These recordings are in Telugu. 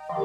Welcome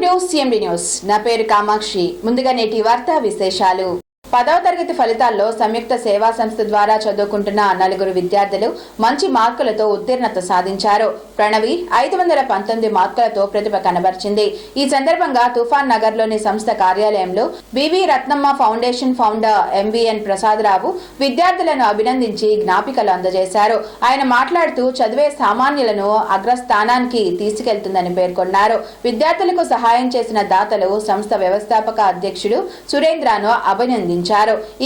to CMD news. నా పేరు కామాక్షి. ముందుగా నేటి వార్తా విశేషాలు. 10వ తరగతి ఫలితాల్లో సంయుక్త సేవా సంస్థ ద్వారా చదువుకుంటున్న 4 విద్యార్థులు మంచి మార్కులతో ఉత్తీర్ణత సాధించారు. ప్రణవి 519 మార్కులతో ప్రతిభ కనబర్చింది. ఈ సందర్భంగా తుఫాన్ నగర్ లోని సంస్థ కార్యాలయంలో BV Ratnamma foundation founder MVN Prasadarao విద్యార్థులను అభినందించి జ్ఞాపికలు అందజేశారు. ఆయన మాట్లాడుతూ చదివే సామాన్యులను అగ్రస్థానానికి తీసుకెళ్తుందని పేర్కొన్నారు. విద్యార్థులకు సహాయం చేసిన దాతలు సంస్థ వ్యవస్థాపక అధ్యక్షుడు సురేంద్రను అభినందించారు.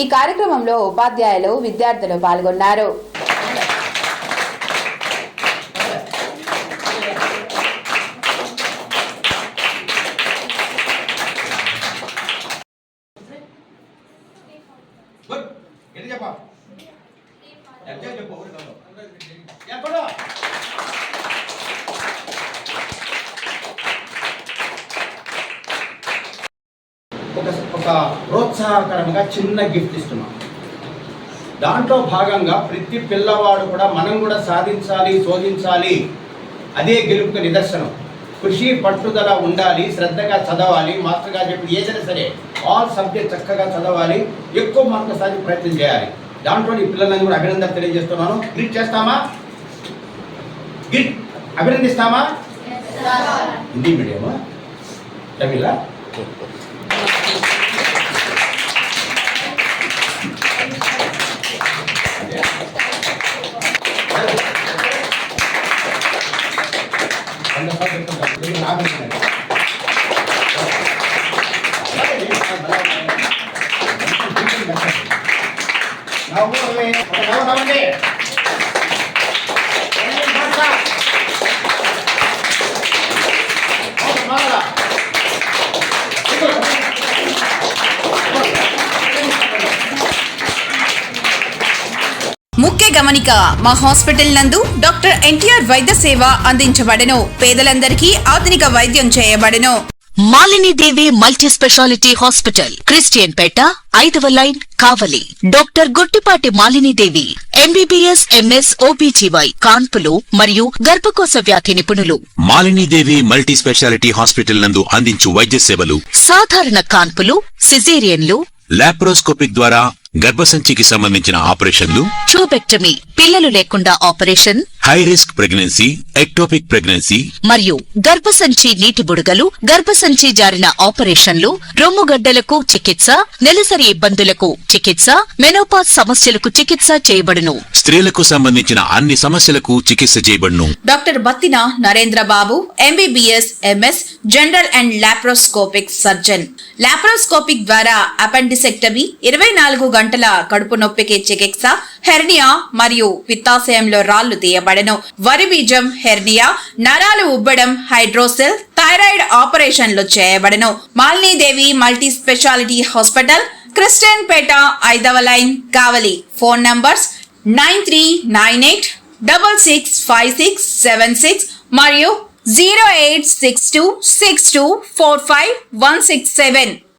ఈ కార్యక్రమంలో ఉపాధ్యాయులు, విద్యార్థులు పాల్గొన్నారు. ఒక ప్రోత్సాహకరంగా చిన్న గిఫ్ట్ ఇస్తున్నాం. దాంట్లో భాగంగా ప్రతి పిల్లవాడు కూడా మనం కూడా సాధించాలి, శోధించాలి, అదే గెలుపుకు నిదర్శనం. కృషి, పట్టుదల ఉండాలి, శ్రద్ధగా చదవాలి. మాస్టర్ గారు చెప్పి ఏదైనా సరే ఆల్ సబ్జెక్ట్ చక్కగా చదవాలి, ఎక్కువ మార్కులు సాధించే ప్రయత్నం చేయాలి. దాంట్లో ఈ పిల్లలను కూడా అభినందన తెలియజేస్తున్నాను. గ్రీట్ చేస్తామా? అభినందిస్తామా? హిందీ మీడియమా, తమిళ? ముఖ్య గమనిక, మా హాస్పిటల్ నందు డాక్టర్ ఎన్టీఆర్ వైద్య సేవ అందించబడెను. పేదలందరికీ ఆధునిక వైద్యం చేయబడెను. Malinidevi multi specialty hospital, Christian Peta, 5వ line, Kavali. Doctor Gottipati Malinidevi MBBS, MS, OBGY, కాన్పులు మరియు గర్భకోశ వ్యాధి నిపుణులు. మాలినీదేవి మల్టీ స్పెషాలిటీ హాస్పిటల్ నందు అందించు వైద్య సేవలు: సాధారణ కాన్పులు, సిజేరియన్లు, లాప్రోస్కోపిక్ ద్వారా గర్భసంచికి సంబంధించిన ఆపరేషన్లు, ట్యూబెక్టమీ, పిల్లలు లేకుండా operation, high risk pregnancy, ectopic pregnancy మరియు గర్భసంచి నీటి బుడగలు, గర్భసంచి జారిన ఆపరేషన్లు, రొమ్ముగడ్డలకు చికిత్స, నెలసరి ఇబ్బందులకు చికిత్స, మెనోపాజ్ సమస్యలకు చికిత్స చేయబడును. స్త్రీలకు సంబంధించిన అన్ని సమస్యలకు చికిత్స చేయబడును. Doctor Battina Narendra Babu MBBS, MS, general and laparoscopic surgeon. Laparoscopic ద్వారా అపెండిసెక్టమీ, 24 గంటల కడుపు నొప్పికి చికిత్స, హెర్నియా మరియు పిత్తాశయంలో రాళ్లు తీయబడెను. వరి బీజం, హెర్నియా, నరాలు ఉబ్బడం, హైడ్రోసెల్, థైరాయిడ్ ఆపరేషన్లు చేయబడెను. Malinidevi multi specialty hospital, Christian Peta, 5వ లైన్, కావలి. ఫోన్ నంబర్స్ 9398665676 మరియు 08626245167.